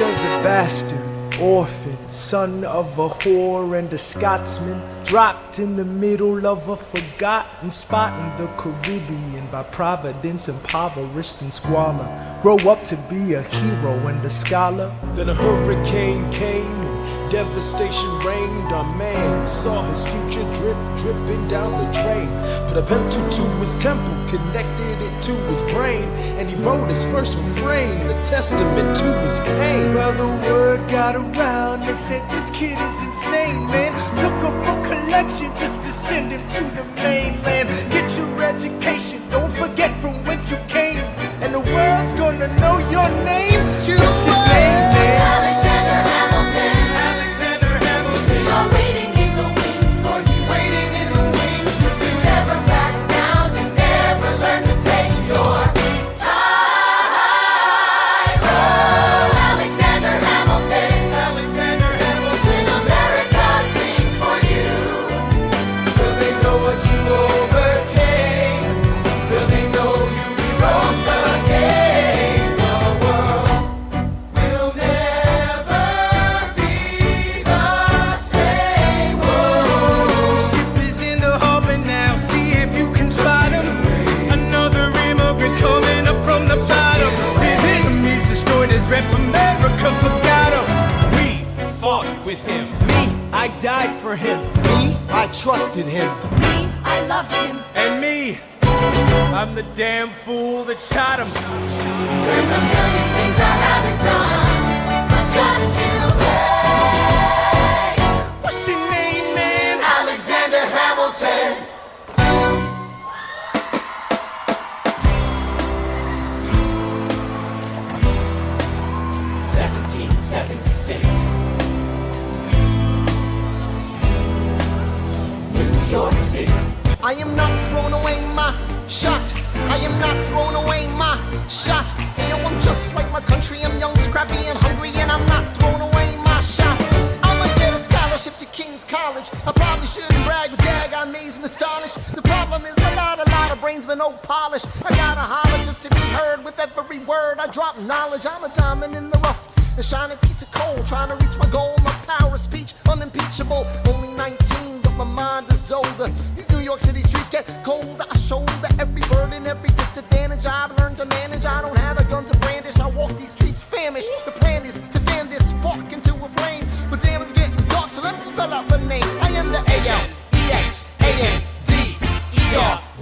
as a bastard, orphan, son of a whore and a Scotsman, dropped in the middle of a forgotten spot in the Caribbean, by providence impoverished and squalor, grow up to be a hero and a scholar. Then a hurricane came and devastation reigned. Our man saw his future dripping down the drain, put a pencil to his temple, connected it to his brain, and he wrote his first refrain, a testament to his pain. Well, the word got around, they said this kid is insane, man. Took up a collection just to send him to the mainland. Get your education, don't forget from whence you came, and the world's gonna know your name. What's your name, man? Alexander Hamilton. Alexander Hamilton. We are waiting in the wings for you. Waiting in the wings. You never back down. You never learn to take your time. Oh, Alexander Hamilton. Alexander Hamilton. When America sings for you, will they know what you overcame? Will they know you rewrote the game? The world will never be the same. Oh. The ship is in the harbor now, see if you can spot him. Another immigrant coming up from the bottom. His enemies destroyed his rep, America forgot him. We fought with him. Me, I died for him. Me, I trusted him. Me, I loved him. And me, I'm the damn fool that shot him. There's a million things I haven't done, but just in a way. What's your name, man? Alexander Hamilton. 1776. New York City. I am not throwing away my shot. I am not throwing away my shot. And yo, I'm just like my country. I'm young, scrappy, and hungry, and I'm not throwing away my shot. I'ma get a scholarship to King's College. I probably shouldn't brag, but dag, I'm amazed and astonished. The problem is a lot of brains, but no polish. I gotta holler just to be heard with every word. I drop knowledge. I'm a diamond in the rough, a shining piece of coal, trying to reach my goal. My power of speech, unimpeachable. Only 19, but my mind is older. These New York City streets get colder. I shoulder every burden, every disadvantage. I've learned to manage. I don't have a gun to brandish. I walk these streets famished. The plan is to fan this spark into a flame. But damn, it's getting dark, so let me spell out the name. I am the A-L-E-X-A-N-D-E-R.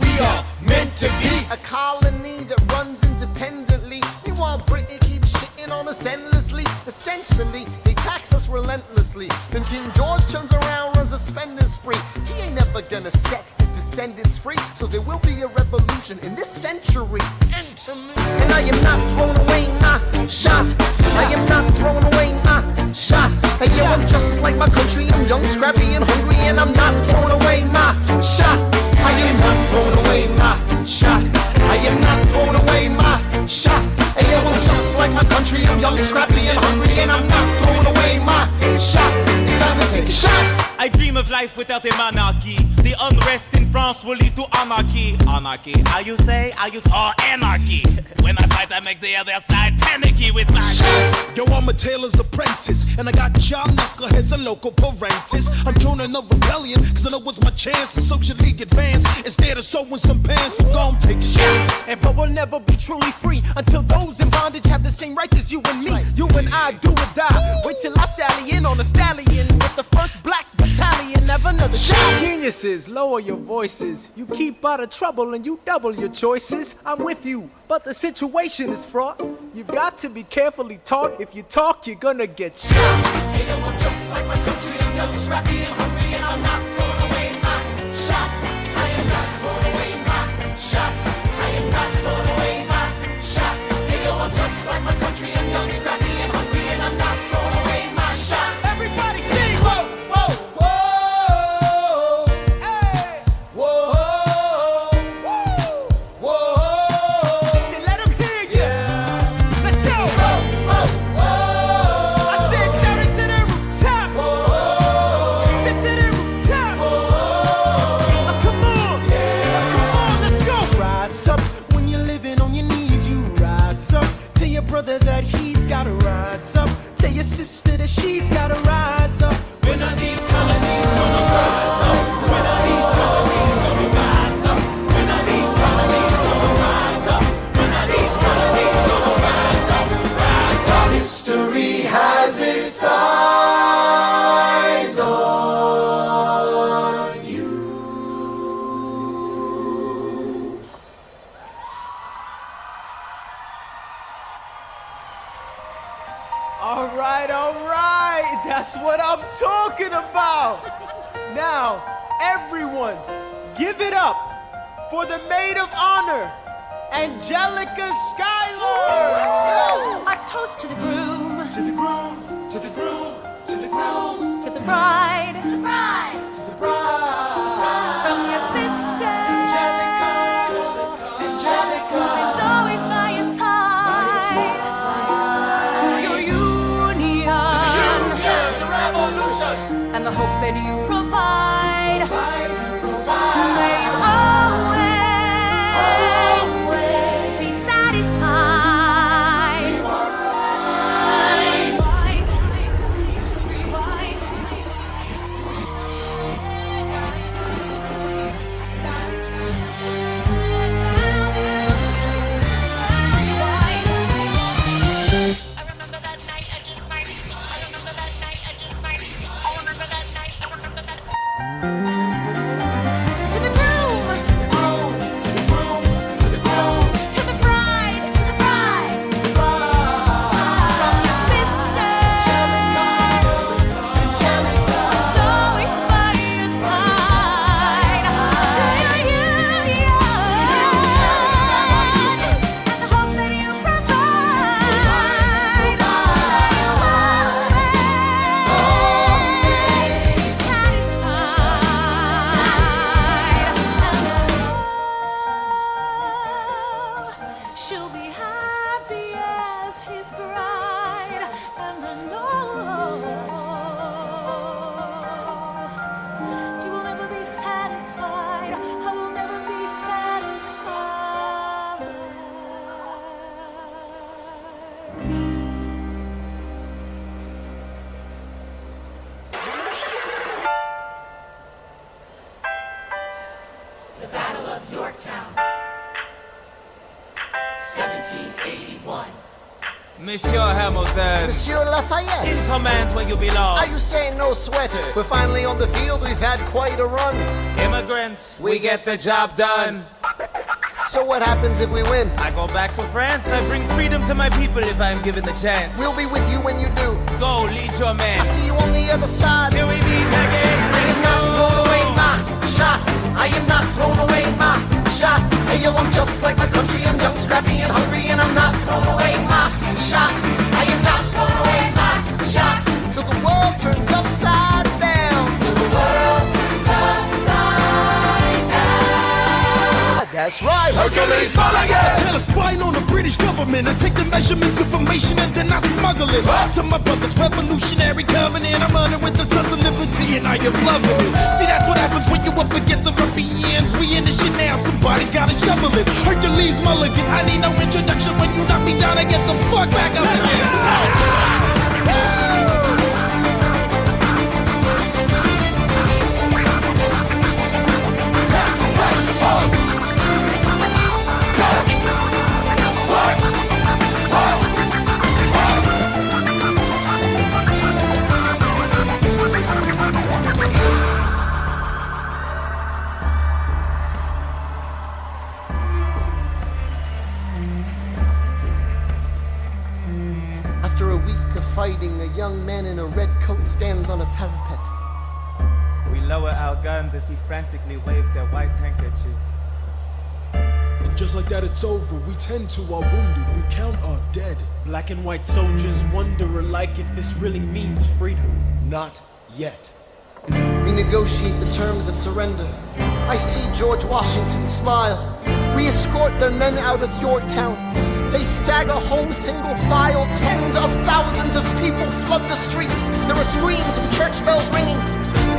We are meant to be a colony that runs independently. Meanwhile, Britain keeps shitting on us endlessly. Essentially, they tax us relentlessly. Then King George turns around, runs a spending spree. He ain't never gonna set his descendants free. So there will be a revolution in this century. Enter me. And I am not throwing away my shot. I am not throwing away my shot. Hey yo, I'm just like my country. I'm young, scrappy, and hungry, and I'm not throwing away my shot. I am not throwing away my shot. I am not throwing away my shot. Hey yo, I'm just like my country. I'm young, scrappy, and hungry, and I'm not throwing away my shot. It's time to take a shot. I dream of life without a monarchy. The unrest in France will lead to anarchy. Anarchy, how you say? I use anarchy. When I fight, I make the other side panicky with my Yo, I'm a tailor's apprentice, and I got y'all knuckleheads and local parentis. I'm joining a rebellion, cause I know it's my chance to socially advance. Instead of sewing some pants, I'm gon' take a shot. And but we'll never be truly free until those in bondage have the same rights as you and me. You and I do or die. Wait till I sally in on a stallion with the first black battalion. Never another shot. Geniuses, lower your voices. You keep out of trouble and you double your choices. I'm with you, but the situation is fraught. You've got to be carefully taught. If you talk, you're gonna get shot. Hey, yo, I'm just like my country. I'm young, scrappy, and hungry, and I'm not throwing away my shot. I am not throwing away my shot. I am not throwing away my shot. Hey, yo, I'm just like my country. I'm young, scrappy, and hungry, and I'm not throwing away my shot. Everybody sing! Whoa, whoa, whoa, hey, whoa, whoa, whoa. Say, let 'em hear you. Let's go! Whoa, whoa, whoa. I said shout it to the rooftop. Whoa. Sit to your sister that she's gotta rise up. When are these colonies gonna rise up? When are these colonies gonna rise up? When are these colonies gonna rise up? When are these colonies gonna rise up? Rise up. History has its eyes on you. All right, that's what I'm talking about. Now, everyone, give it up for the maid of honor, Angelica Schuyler. A toast to the groom, To the groom, to the groom, to the groom, to the bride, to the bride. from your sister, Angelica, who Angelica. is always by your side, to your union, To the revolution. and the hope that you provide. May you always be satisfied. To the groom, to the bride, from your sister, who's always by your side, to your union, and the hope that you provide. She'll be happy as his bride, and I know he will never be satisfied. I will never be satisfied. The Battle of Yorktown, 1781. Monsieur Hamilton, Monsieur Lafayette, in command when you belong. are you saying no sweat? We're finally on the field, we've had quite a run. Immigrants, we get the job done. So what happens if we win? I go back to France, I bring freedom to my people if I'm given the chance. We'll be with you when you do. Go, lead your man. I'll see you on the other side. Till we meet again. I am not thrown away my shot. I am not thrown away my shot. Hey yo, I'm just like my country. I'm young, scrappy, and hungry, and I'm not thrown away my shot. I am not thrown away my shot. Till the world turns upside down. Till the world turns upside down. That's right, Hercules Mulligan. Tell a spy on the British government. I take the measurements, information, and then I smuggle it to my brother's revolutionary covenant. I'm running with the sons of liberty, and I am loving it. See, that's what happens when you up against the ruffians. We in the shit now, somebody's gotta shovel it. Hercules Mulligan, I need no introduction. When you knock me down, I get the fuck back up again. After a week of fighting, a young man in a red coat stands on a parapet. We lower our guns as he frantically waves their white handkerchief. And just like that, it's over. We tend to our wounded. We count our dead. Black and white soldiers wonder alike if this really means freedom. Not yet. We negotiate the terms of surrender. I see George Washington smile. We escort their men out of Yorktown. They stagger home single file. Tens of thousands of people flood the streets. There are screams of church bells ringing.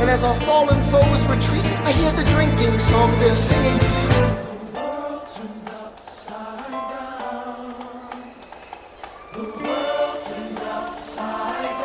And as our fallen foes retreat, I hear the drinking song they're singing. The world turned upside down.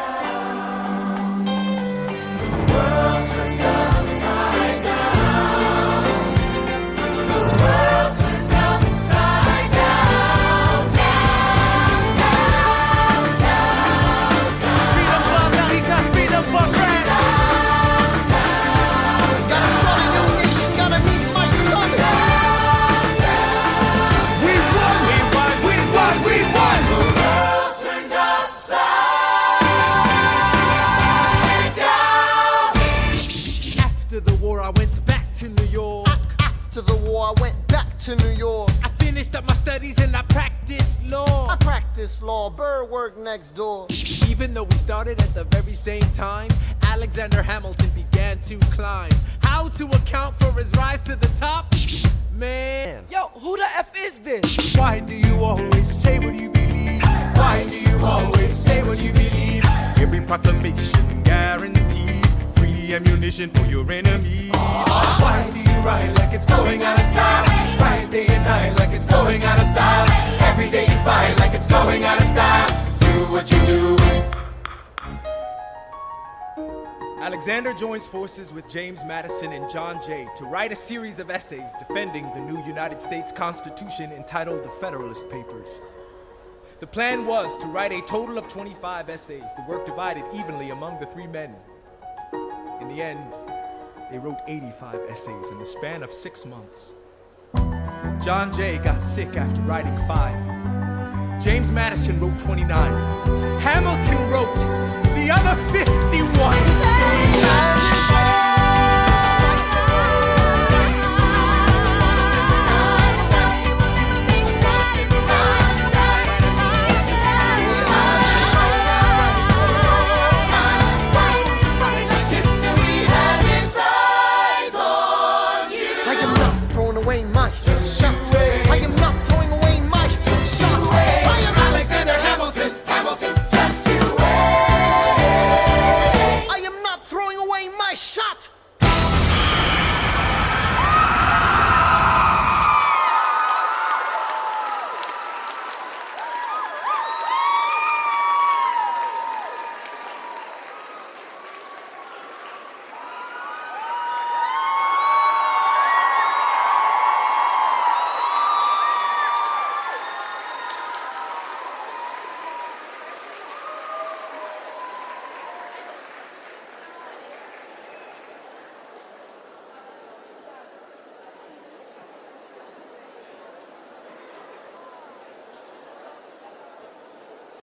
practice law. Burr worked next door. Even though we started at the very same time, Alexander Hamilton began to climb. How to account for his rise to the top? Man. Yo, who the F is this? Why do you always say what you believe? Why do you always say what you believe? Every proclamation guarantees free ammunition for your enemies. Why do you write like it's going out of style? Write day and night like it's going out of style. Every day you fight like it's going out of style. Do what you do. Alexander joins forces with James Madison and John Jay to write a series of essays defending the new United States Constitution entitled the Federalist Papers. The plan was to write a total of 25 essays, the work divided evenly among the three men. In the end, they wrote 85 essays in the span of 6 months. John Jay got sick after writing 5. James Madison wrote 29. Hamilton wrote the other 51.